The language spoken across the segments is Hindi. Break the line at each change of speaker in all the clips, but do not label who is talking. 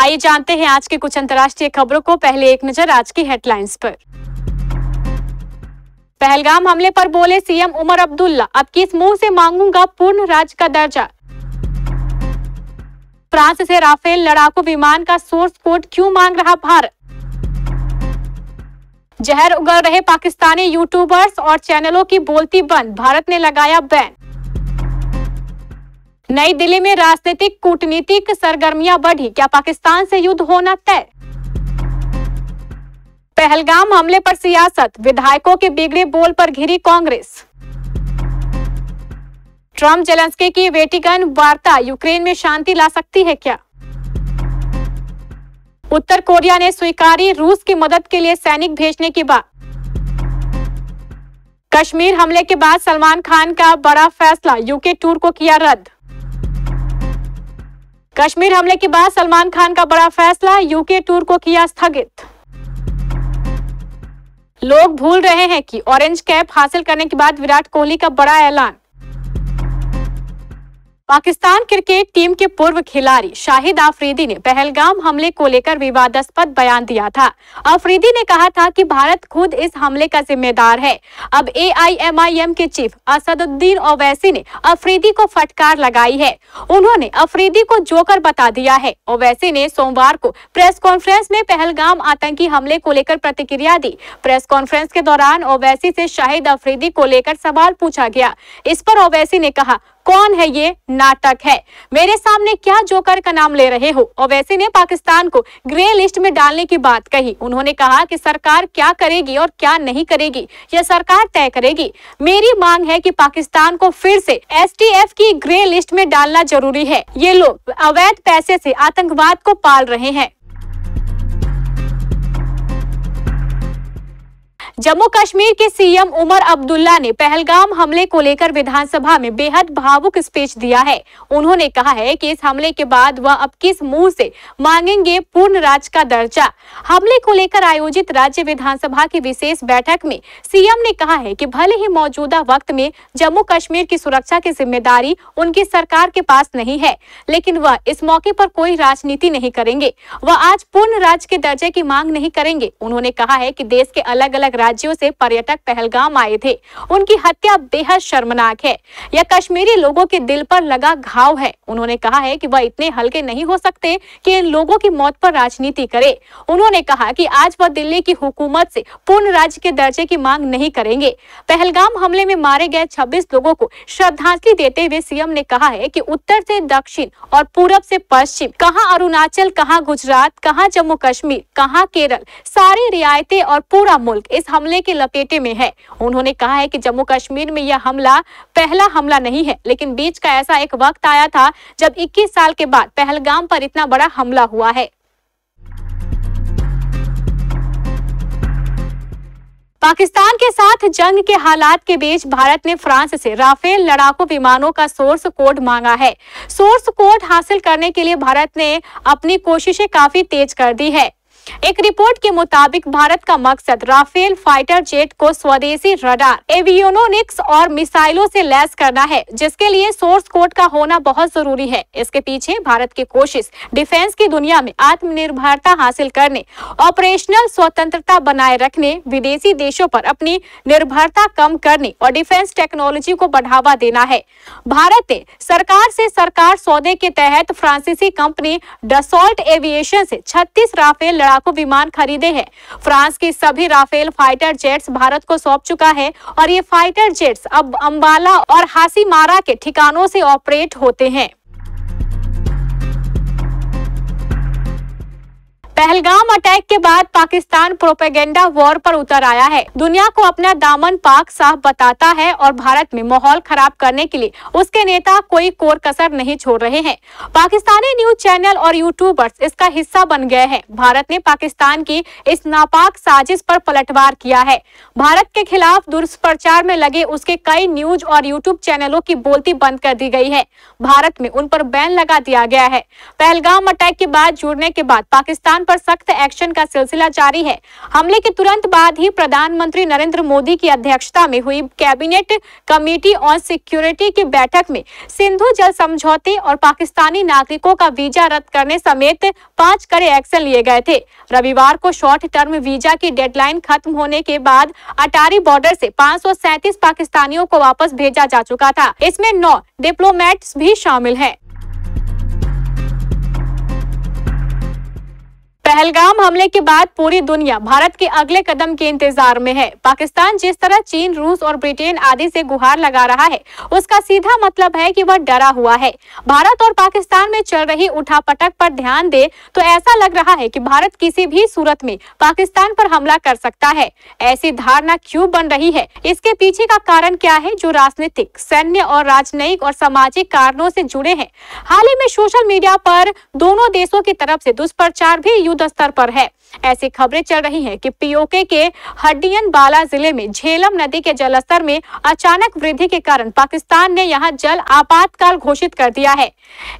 आइए जानते हैं आज के कुछ अंतर्राष्ट्रीय खबरों को। पहले एक नजर आज की हेडलाइंस पर। पहलगाम हमले पर बोले सीएम उमर अब्दुल्ला, अब किस मुंह से मांगूंगा पूर्ण राज्य का दर्जा। फ्रांस से राफेल लड़ाकू विमान का सोर्स कोड क्यों मांग रहा भारत। जहर उगल रहे पाकिस्तानी यूट्यूबर्स और चैनलों की बोलती बंद, भारत ने लगाया बैन। नई दिल्ली में राजनीतिक कूटनीतिक सरगर्मियां बढ़ी, क्या पाकिस्तान से युद्ध होना तय। पहलगाम हमले पर सियासत, विधायकों के बिगड़े बोल पर घिरी कांग्रेस। ट्रंप जेलेंस्की की वेटिकन वार्ता यूक्रेन में शांति ला सकती है क्या। उत्तर कोरिया ने स्वीकारी रूस की मदद के लिए सैनिक भेजने की बात। कश्मीर हमले के बाद सलमान खान का बड़ा फैसला, यूके टूर को किया रद्द। कश्मीर हमले के बाद सलमान खान का बड़ा फैसला, यूके टूर को किया स्थगित। लोग भूल रहे हैं कि ऑरेंज कैप हासिल करने के बाद विराट कोहली का बड़ा ऐलान। पाकिस्तान क्रिकेट टीम के पूर्व खिलाड़ी शाहिद अफरीदी ने पहलगाम हमले को लेकर विवादास्पद बयान दिया था। अफरीदी ने कहा था कि भारत खुद इस हमले का जिम्मेदार है। अब AIMIM के चीफ असदुद्दीन ओवैसी ने अफरीदी को फटकार लगाई है। उन्होंने अफरीदी को जोकर बता दिया है। ओवैसी ने सोमवार को प्रेस कॉन्फ्रेंस में पहलगाम आतंकी हमले को लेकर प्रतिक्रिया दी। प्रेस कॉन्फ्रेंस के दौरान ओवैसी से शाहिद अफरीदी को लेकर सवाल पूछा गया। इस पर ओवैसी ने कहा, कौन है ये, नाटक है, मेरे सामने क्या जोकर का नाम ले रहे हो। ओवैसी ने पाकिस्तान को ग्रे लिस्ट में डालने की बात कही। उन्होंने कहा कि सरकार क्या करेगी और क्या नहीं करेगी यह सरकार तय करेगी। मेरी मांग है कि पाकिस्तान को फिर से STF की ग्रे लिस्ट में डालना जरूरी है। ये लोग अवैध पैसे से आतंकवाद को पाल रहे हैं। जम्मू कश्मीर के सीएम उमर अब्दुल्ला ने पहलगाम हमले को लेकर विधानसभा में बेहद भावुक स्पीच दिया है। उन्होंने कहा है कि इस हमले के बाद वह अब किस मुंह से मांगेंगे पूर्ण राज्य का दर्जा। हमले को लेकर आयोजित राज्य विधानसभा की विशेष बैठक में सीएम ने कहा है कि भले ही मौजूदा वक्त में जम्मू कश्मीर की सुरक्षा की जिम्मेदारी उनकी सरकार के पास नहीं है, लेकिन वह इस मौके पर कोई राजनीति नहीं करेंगे। वह आज पूर्ण राज्य के दर्जे की मांग नहीं करेंगे। उन्होंने कहा है कि देश के अलग अलग राज्यों से पर्यटक पहलगाम आए थे। उनकी हत्या बेहद शर्मनाक है। यह कश्मीरी लोगों के दिल पर लगा घाव है। उन्होंने कहा है कि वह इतने हल्के नहीं हो सकते कि इन लोगों की मौत पर राजनीति करे। उन्होंने कहा कि आज वह दिल्ली की हुकूमत से पूर्ण राज्य के दर्जे की मांग नहीं करेंगे। पहलगाम हमले में मारे गए 26 लोगों को श्रद्धांजलि देते हुए सीएम ने कहा है कि उत्तर से दक्षिण और पूरब से पश्चिम, कहां अरुणाचल, कहां गुजरात, कहां जम्मू कश्मीर, कहां केरल, सारी रियायतें और पूरा मुल्क इस हमले के लपेटे में है। उन्होंने कहा है कि जम्मू कश्मीर में यह हमला पहला हमला नहीं है, लेकिन बीच का ऐसा एक वक्त आया था जब 21 साल के बाद पहलगाम पर इतना बड़ा हमला हुआ है। पाकिस्तान के साथ जंग के हालात के बीच भारत ने फ्रांस से राफेल लड़ाकू विमानों का सोर्स कोड मांगा है। सोर्स कोड हासिल करने के लिए भारत ने अपनी कोशिशें काफी तेज कर दी है। एक रिपोर्ट के मुताबिक भारत का मकसद राफेल फाइटर जेट को स्वदेशी रडार, एवियोनिक्स और मिसाइलों से लैस करना है, जिसके लिए सोर्स कोड का होना बहुत जरूरी है। इसके पीछे भारत की कोशिश डिफेंस की दुनिया में आत्मनिर्भरता हासिल करने, ऑपरेशनल स्वतंत्रता बनाए रखने, विदेशी देशों पर अपनी निर्भरता कम करने और डिफेंस टेक्नोलॉजी को बढ़ावा देना है। भारत ने सरकार से सरकार सौदे के तहत फ्रांसीसी कंपनी डसॉल्ट एविएशन से 36 राफेल लड़ाकू विमान खरीदे हैं। फ्रांस की सभी राफेल फाइटर जेट्स भारत को सौंप चुका है और ये फाइटर जेट्स अब अंबाला और हासीमारा के ठिकानों से ऑपरेट होते हैं। पहलगाम अटैक के बाद पाकिस्तान प्रोपेगेंडा वॉर पर उतर आया है। दुनिया को अपना दामन पाक साफ बताता है और भारत में माहौल खराब करने के लिए उसके नेता कोई कोर कसर नहीं छोड़ रहे हैं। पाकिस्तानी न्यूज चैनल और यूट्यूबर्स इसका हिस्सा बन गए हैं। भारत ने पाकिस्तान की इस नापाक साजिश पर पलटवार किया है। भारत के खिलाफ दुष्प्रचार में लगे उसके कई न्यूज और यूट्यूब चैनलों की बोलती बंद कर दी गई है। भारत में उन पर बैन लगा दिया गया है। पहलगाम अटैक की बात जुड़ने के बाद पाकिस्तान पर सख्त एक्शन का सिलसिला जारी है। हमले के तुरंत बाद ही प्रधानमंत्री नरेंद्र मोदी की अध्यक्षता में हुई कैबिनेट कमेटी ऑन सिक्योरिटी की बैठक में सिंधु जल समझौते और पाकिस्तानी नागरिकों का वीजा रद्द करने समेत 5 कड़े एक्शन लिए गए थे। रविवार को शॉर्ट टर्म वीजा की डेडलाइन खत्म होने के बाद अटारी बॉर्डर से 537 पाकिस्तानियों को वापस भेजा जा चुका था। इसमें 9 डिप्लोमेट्स भी शामिल हैं। पहलगाम हमले के बाद पूरी दुनिया भारत के अगले कदम के इंतजार में है। पाकिस्तान जिस तरह चीन, रूस और ब्रिटेन आदि से गुहार लगा रहा है, उसका सीधा मतलब है कि वह डरा हुआ है। भारत और पाकिस्तान में चल रही उठापटक पर ध्यान दे तो ऐसा लग रहा है कि भारत किसी भी सूरत में पाकिस्तान पर हमला कर सकता है। ऐसी धारणा क्यों बन रही है? इसके पीछे का कारण क्या है, जो राजनीतिक, सैन्य और राजनयिक और सामाजिक कारणों से जुड़े हैं। हाल ही में सोशल मीडिया पर दोनों देशों की तरफ से दुष्प्रचार भी युद्ध स्तर पर है। ऐसी खबरें चल रही हैं कि पीओके के हड्डियन बाला जिले में झेलम नदी के जलस्तर में अचानक वृद्धि के कारण पाकिस्तान ने यहां जल आपातकाल घोषित कर दिया है।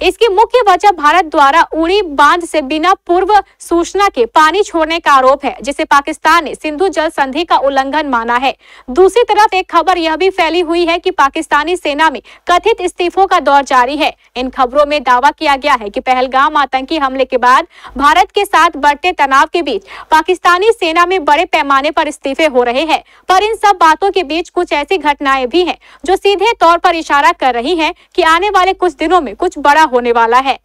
इसकी मुख्य वजह भारत द्वारा उड़ी बांध से बिना पूर्व सूचना के पानी छोड़ने का आरोप है, जिसे पाकिस्तान ने सिंधु जल संधि का उल्लंघन माना है। दूसरी तरफ एक खबर यह भी फैली हुई है कि पाकिस्तानी सेना में कथित इस्तीफों का दौर जारी है। इन खबरों में दावा किया गया है कि पहलगाम आतंकी हमले के बाद भारत के साथ बढ़ते तनाव के बीच पाकिस्तानी सेना में बड़े पैमाने पर इस्तीफे हो रहे हैं। पर इन सब बातों के बीच कुछ ऐसी घटनाएं भी हैं जो सीधे तौर पर इशारा कर रही हैं कि आने वाले कुछ दिनों में कुछ बड़ा होने वाला है।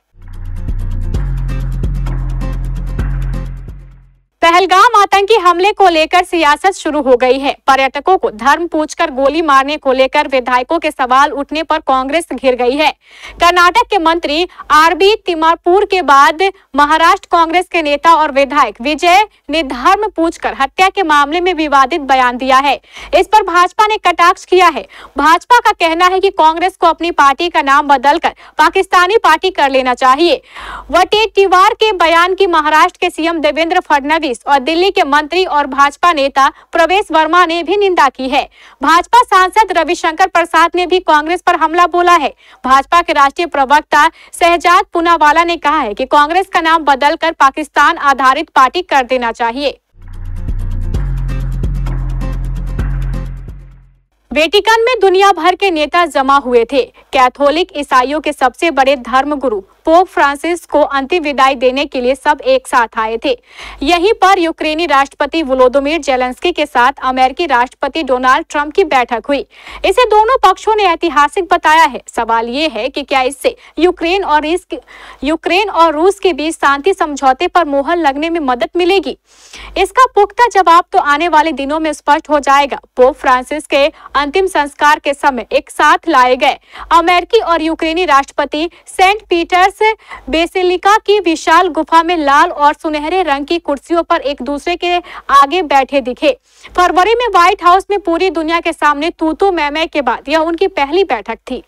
पहलगाम आतंकी हमले को लेकर सियासत शुरू हो गई है। पर्यटकों को धर्म पूछकर गोली मारने को लेकर विधायकों के सवाल उठने पर कांग्रेस घिर गई है। कर्नाटक के मंत्री आरबी तिम्मापुर के बाद महाराष्ट्र कांग्रेस के नेता और विधायक विजय ने धर्म पूछकर हत्या के मामले में विवादित बयान दिया है। इस पर भाजपा ने कटाक्ष किया है। भाजपा का कहना है कि कांग्रेस को अपनी पार्टी का नाम बदलकर पाकिस्तानी पार्टी कर लेना चाहिए। वटेटीवार के बयान की महाराष्ट्र के सीएम देवेंद्र फडणवीस और दिल्ली के मंत्री और भाजपा नेता प्रवेश वर्मा ने भी निंदा की है। भाजपा सांसद रविशंकर प्रसाद ने भी कांग्रेस पर हमला बोला है। भाजपा के राष्ट्रीय प्रवक्ता शहजाद पूनावाला ने कहा है कि कांग्रेस का नाम बदलकर पाकिस्तान आधारित पार्टी कर देना चाहिए। वेटिकन में दुनिया भर के नेता जमा हुए थे। कैथोलिक ईसाइयों के सबसे बड़े धर्मगुरु पोप फ्रांसिस को अंतिम विदाई देने के लिए सब एक साथ आए थे। यहीं पर यूक्रेनी राष्ट्रपति वोलोदिमीर जेलेंस्की के साथ अमेरिकी राष्ट्रपति डोनाल्ड ट्रंप की बैठक हुई। इसे दोनों पक्षों ने ऐतिहासिक बताया है। सवाल ये है कि क्या इससे यूक्रेन और रूस के बीच शांति समझौते पर मोहर लगने में मदद मिलेगी? इसका पुख्ता जवाब तो आने वाले दिनों में स्पष्ट हो जाएगा। पोप फ्रांसिस के अंतिम संस्कार के समय एक साथ लाए गए अमेरिकी और यूक्रेनी राष्ट्रपति सेंट पीटर्स बेसिलिका की विशाल गुफा में लाल और सुनहरे रंग की कुर्सियों पर एक दूसरे के आगे बैठे दिखे। फरवरी में व्हाइट हाउस में पूरी दुनिया के सामने तू मैं के बाद यह उनकी पहली बैठक थी।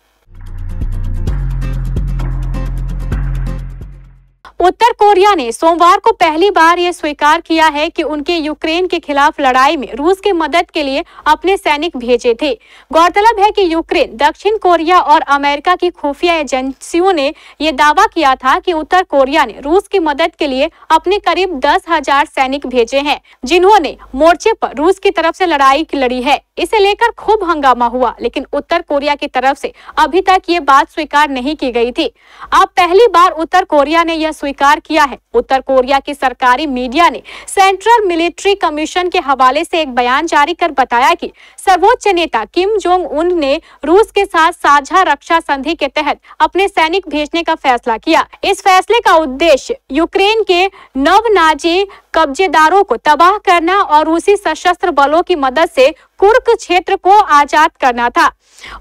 उत्तर कोरिया ने सोमवार को पहली बार यह स्वीकार किया है कि उनके यूक्रेन के खिलाफ लड़ाई में रूस की मदद के लिए अपने सैनिक भेजे थे। गौरतलब है कि यूक्रेन, दक्षिण कोरिया और अमेरिका की खुफिया एजेंसियों ने यह दावा किया था कि उत्तर कोरिया ने रूस की मदद के लिए अपने करीब 10,000 सैनिक भेजे हैं, जिन्होंने मोर्चे पर रूस की तरफ से लड़ाई लड़ी है। इसे लेकर खूब हंगामा हुआ, लेकिन उत्तर कोरिया की तरफ से अभी तक ये बात स्वीकार नहीं की गई थी। अब पहली बार उत्तर कोरिया ने यह स्वीकार किया है। उत्तर कोरिया की सरकारी मीडिया ने सेंट्रल मिलिट्री कमीशन के हवाले से एक बयान जारी कर बताया कि सर्वोच्च नेता किम जोंग उन ने रूस के साथ साझा रक्षा संधि के तहत अपने सैनिक भेजने का फैसला किया। इस फैसले का उद्देश्य यूक्रेन के नव-नाजी कब्जेदारों को तबाह करना और रूसी सशस्त्र बलों की मदद से कुर्क क्षेत्र को आजाद करना था।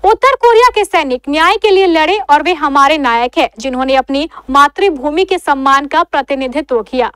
उत्तर कोरिया के सैनिक न्याय के लिए लड़े और वे हमारे नायक हैं, जिन्होंने अपनी मातृभूमि के सम्मान का प्रतिनिधित्व किया।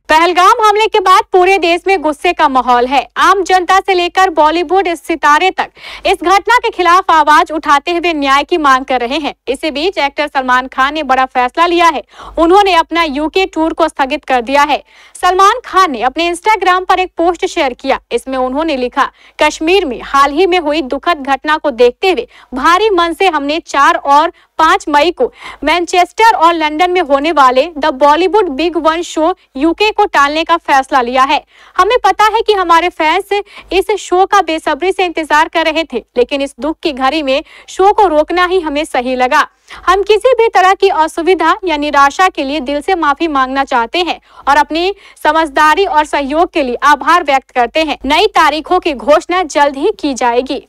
पहलगाम हमले के बाद पूरे देश में गुस्से का माहौल है। आम जनता से लेकर बॉलीवुड सितारे तक इस घटना के खिलाफ आवाज उठाते हुए न्याय की मांग कर रहे हैं। इसी बीच एक्टर सलमान खान ने बड़ा फैसला लिया है। उन्होंने अपना यूके टूर को स्थगित कर दिया है। सलमान खान ने अपने इंस्टाग्राम पर एक पोस्ट शेयर किया। इसमें उन्होंने लिखा, कश्मीर में हाल ही में हुई दुखद घटना को देखते हुए भारी मन से हमने 4 और 5 मई को मैनचेस्टर और लंदन में होने वाले the Bollywood big one show UK को टालने का फैसला लिया है। हमें पता है कि हमारे फैंस इस शो का बेसब्री से इंतजार कर रहे थे, लेकिन इस दुख की घड़ी में शो को रोकना ही हमें सही लगा। हम किसी भी तरह की असुविधा या निराशा के लिए दिल से माफी मांगना चाहते हैं और अपनी समझदारी और सहयोग के लिए आभार व्यक्त करते हैं। नई तारीखों की घोषणा जल्द ही की जाएगी।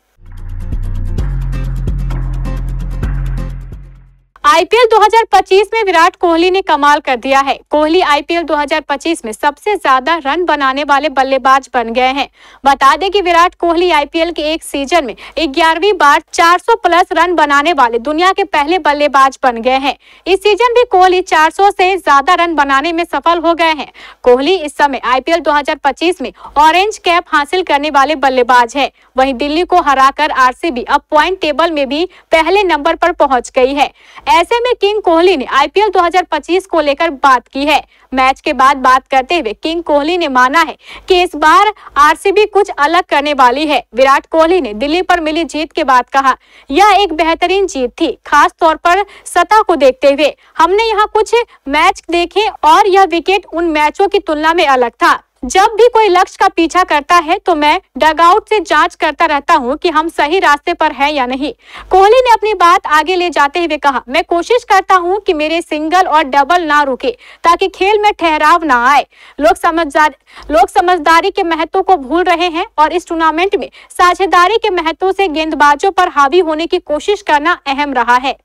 आईपीएल 2025 में विराट कोहली ने कमाल कर दिया है। कोहली आईपीएल 2025 में सबसे ज्यादा रन बनाने वाले बल्लेबाज बन गए हैं। बता दें कि विराट कोहली आईपीएल के एक सीजन में 11वीं बार 400 प्लस रन बनाने वाले दुनिया के पहले बल्लेबाज बन गए हैं। इस सीजन भी कोहली 400 से ज्यादा रन बनाने में सफल हो गए हैं। कोहली इस समय आईपीएल 2025 में ऑरेंज कैप हासिल करने वाले बल्लेबाज है। वहीं दिल्ली को हराकर आरसीबी अब पॉइंट टेबल में भी पहले नंबर पर पहुंच गई है। ऐसे में किंग कोहली ने आईपीएल 2025 को लेकर बात की है। मैच के बाद बात करते हुए किंग कोहली ने माना है कि इस बार आरसीबी कुछ अलग करने वाली है। विराट कोहली ने दिल्ली पर मिली जीत के बाद कहा, यह एक बेहतरीन जीत थी, खास तौर पर सतह को देखते हुए। हमने यहाँ कुछ मैच देखे और यह विकेट उन मैचों की तुलना में अलग था। जब भी कोई लक्ष्य का पीछा करता है तो मैं डगआउट से जांच करता रहता हूं कि हम सही रास्ते पर हैं या नहीं। कोहली ने अपनी बात आगे ले जाते हुए कहा, मैं कोशिश करता हूं कि मेरे सिंगल और डबल ना रुके ताकि खेल में ठहराव ना आए। लोग समझदारी के महत्व को भूल रहे हैं और इस टूर्नामेंट में साझेदारी के महत्व से गेंदबाजों पर हावी होने की कोशिश करना अहम रहा है।